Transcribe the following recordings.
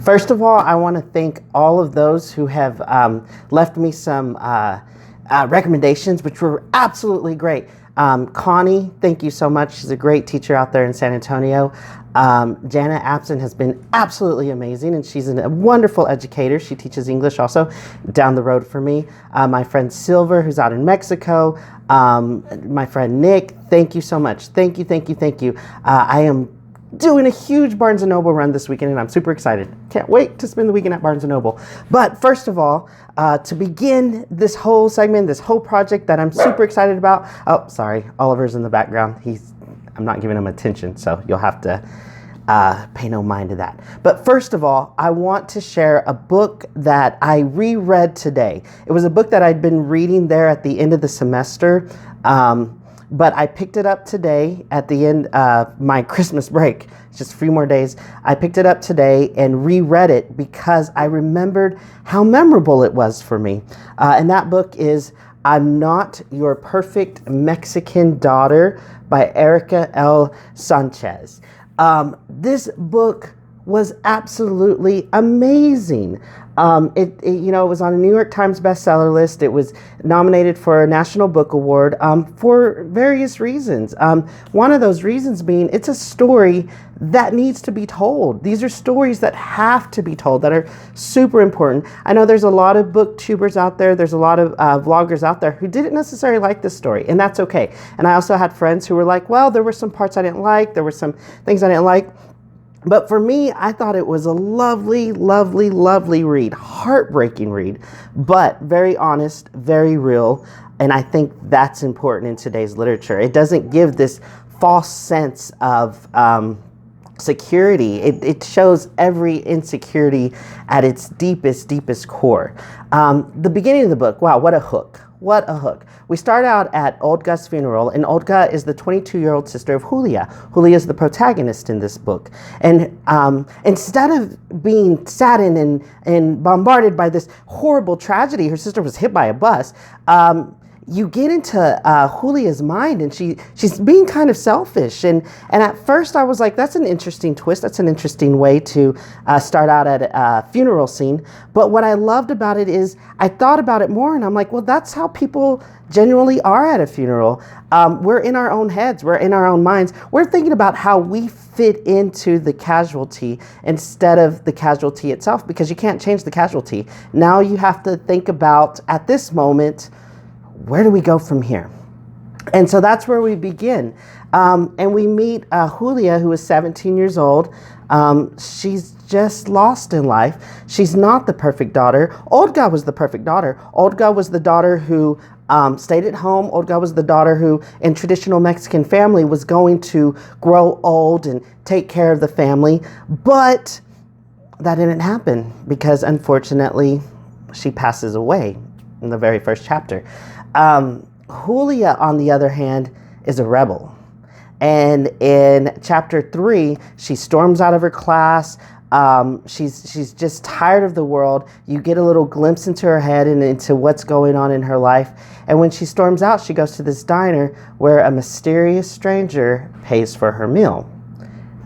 First of all, I want to thank all of those who have left me some recommendations, which were absolutely great. Connie, thank you so much. She's a great teacher out there in San Antonio. Jana Abson has been absolutely amazing, and she's a wonderful educator. She teaches English also down the road for me. My friend Silver, who's out in Mexico. My friend Nick, thank you so much. Thank you, thank you, thank you. I am doing a huge Barnes & Noble run this weekend, and I'm super excited. Can't wait to spend the weekend at Barnes & Noble. But first of all, to begin this whole segment, this whole project that I'm super excited about. Oh, sorry, Oliver's in the background. I'm not giving him attention, so you'll have to pay no mind to that. But first of all, I want to share a book that I reread today. It was a book that I'd been reading there at the end of the semester, but I picked it up today at the end of my Christmas break. It's just a few more days. I picked it up today and reread it because I remembered how memorable it was for me. And that book is I'm Not Your Perfect Mexican Daughter by Erika Sanchez. This book was absolutely amazing. It was on a New York Times bestseller list. It was nominated for a National Book Award for various reasons. One of those reasons being it's a story that needs to be told. These are stories that have to be told, that are super important. I know there's a lot of booktubers out there. There's a lot of vloggers out there who didn't necessarily like this story, and that's okay. And I also had friends who were like, well, there were some parts I didn't like. There were some things I didn't like. But for me, I thought it was a lovely, lovely, lovely read, heartbreaking read, but very honest, very real. And I think that's important in today's literature. It doesn't give this false sense of security. It shows every insecurity at its deepest, deepest core. The beginning of the book, wow, what a hook. What a hook. We start out at Olga's funeral, and Olga is the 22-year-old sister of Julia. Julia is the protagonist in this book. And instead of being saddened and bombarded by this horrible tragedy, her sister was hit by a bus, you get into Julia's mind, and she's being kind of selfish. And at first I was like, that's an interesting twist. That's an interesting way to start out at a funeral scene. But what I loved about it is I thought about it more, and I'm like, well, that's how people genuinely are at a funeral. We're in our own heads. We're in our own minds. We're thinking about how we fit into the casualty instead of the casualty itself, because you can't change the casualty. Now you have to think about, at this moment, where do we go from here? And so that's where we begin. And we meet Julia, who is 17 years old. She's just lost in life. She's not the perfect daughter. Olga was the perfect daughter. Olga was the daughter who stayed at home. Olga was the daughter who, in traditional Mexican family, was going to grow old and take care of the family. But that didn't happen because, unfortunately, she passes away in the very first chapter. Julia, on the other hand, is a rebel. And in chapter 3, she storms out of her class. She's just tired of the world. You get a little glimpse into her head and into what's going on in her life. And when she storms out, she goes to this diner where a mysterious stranger pays for her meal.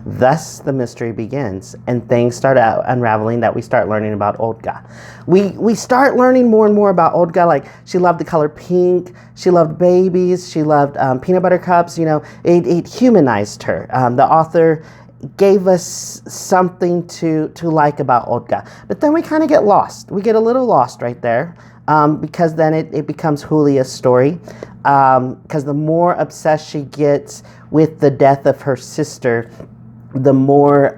Thus, the mystery begins, and things start out unraveling that we start learning about Olga. We start learning more and more about Olga, like she loved the color pink, she loved babies, she loved peanut butter cups. It humanized her. The author gave us something to like about Olga. But then we kind of get lost. We get a little lost right there because then it becomes Julia's story. Because the more obsessed she gets with the death of her sister, the more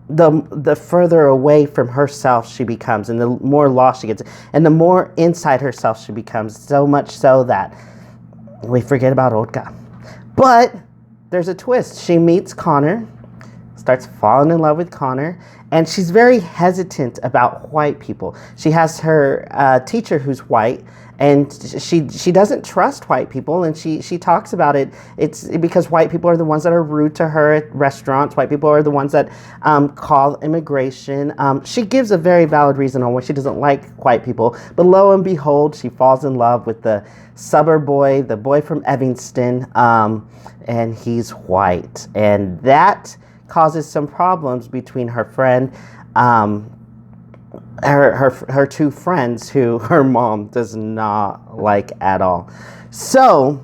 the further away from herself she becomes, and the more lost she gets, and the more inside herself she becomes, so much so that we forget about Olga. But there's a twist. She meets Connor, starts falling in love with Connor, and she's very hesitant about white people. She has her teacher who's white, and she doesn't trust white people, and she talks about it. It's because white people are the ones that are rude to her at restaurants. White people are the ones that call immigration. She gives a very valid reason on why she doesn't like white people, but lo and behold, she falls in love with the suburb boy, the boy from Evanston, and he's white, and that causes some problems between her friend um, her two friends who her mom does not like at all. So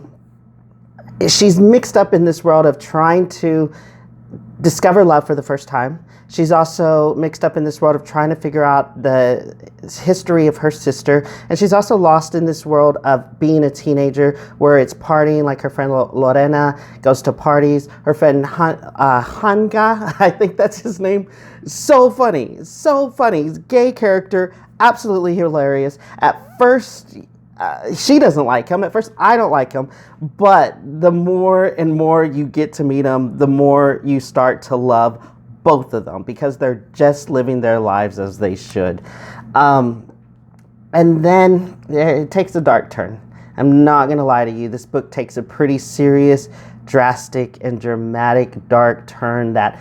she's mixed up in this world of trying to discover love for the first time. She's also mixed up in this world of trying to figure out the history of her sister. And she's also lost in this world of being a teenager where it's partying, like her friend Lorena goes to parties. Her friend Hanga, I think that's his name. So funny. He's a gay character, absolutely hilarious. At first, she doesn't like him. At first, I don't like him. But the more and more you get to meet him, the more you start to love both of them because they're just living their lives as they should. And then it takes a dark turn. I'm not going to lie to you. This book takes a pretty serious, drastic, and dramatic dark turn that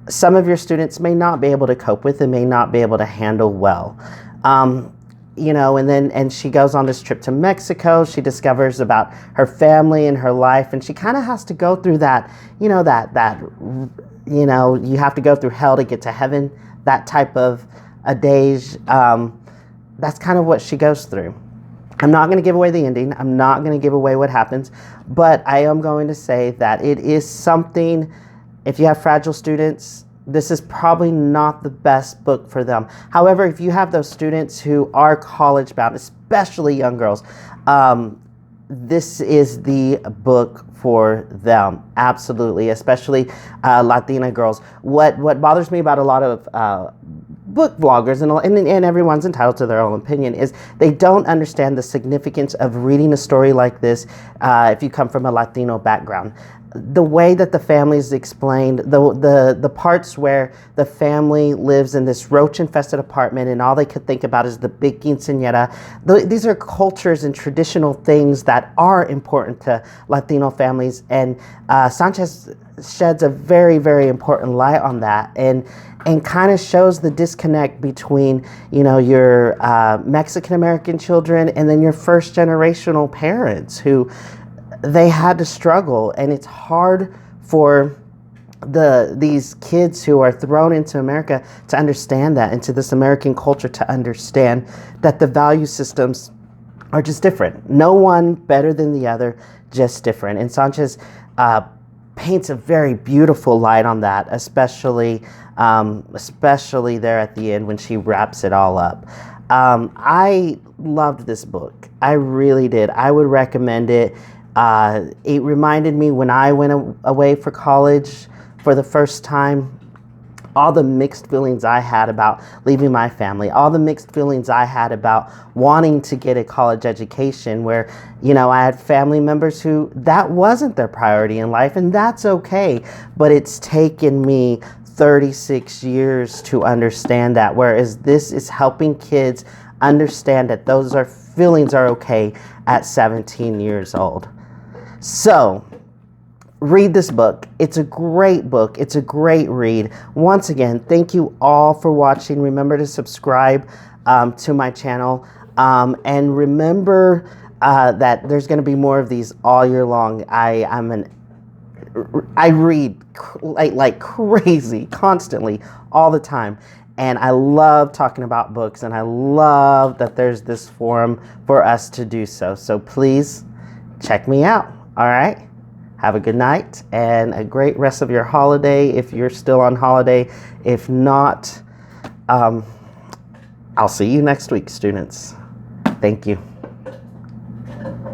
some of your students may not be able to cope with and may not be able to handle well. And she goes on this trip to Mexico. She discovers about her family and her life, and she kind of has to go through that, you have to go through hell to get to heaven, that type of adage. That's kind of what she goes through. I'm not going to give away the ending. I'm not going to give away what happens, but I am going to say that it is something, if you have fragile students, this is probably not the best book for them. However, if you have those students who are college bound, especially young girls, this is the book for them. Absolutely, especially Latina girls. What bothers me about a lot of book vloggers, and everyone's entitled to their own opinion, is they don't understand the significance of reading a story like this if you come from a Latino background. The way that the family is explained, the parts where the family lives in this roach-infested apartment and all they could think about is the big quinceañera. These are cultures and traditional things that are important to Latino families, and Sanchez sheds a very, very important light on that, and kind of shows the disconnect between, your Mexican-American children and then your first-generational parents who they had to struggle, and it's hard for these kids who are thrown into America to understand that, into this American culture to understand that the value systems are just different. No one better than the other, just different. And Sanchez paints a very beautiful light on that, especially there at the end when she wraps it all up. I loved this book. I really did. I would recommend it. It reminded me when I went away for college for the first time, all the mixed feelings I had about leaving my family, all the mixed feelings I had about wanting to get a college education where, I had family members who that wasn't their priority in life, and that's okay. But it's taken me 36 years to understand that, whereas this is helping kids understand that those feelings are okay at 17 years old. So, read this book. It's a great book. It's a great read. Once again, thank you all for watching. Remember to subscribe to my channel. And remember that there's going to be more of these all year long. I read like crazy, constantly, all the time. And I love talking about books, and I love that there's this forum for us to do so. So please check me out. All right? Have a good night and a great rest of your holiday if you're still on holiday. If not, I'll see you next week, students. Thank you.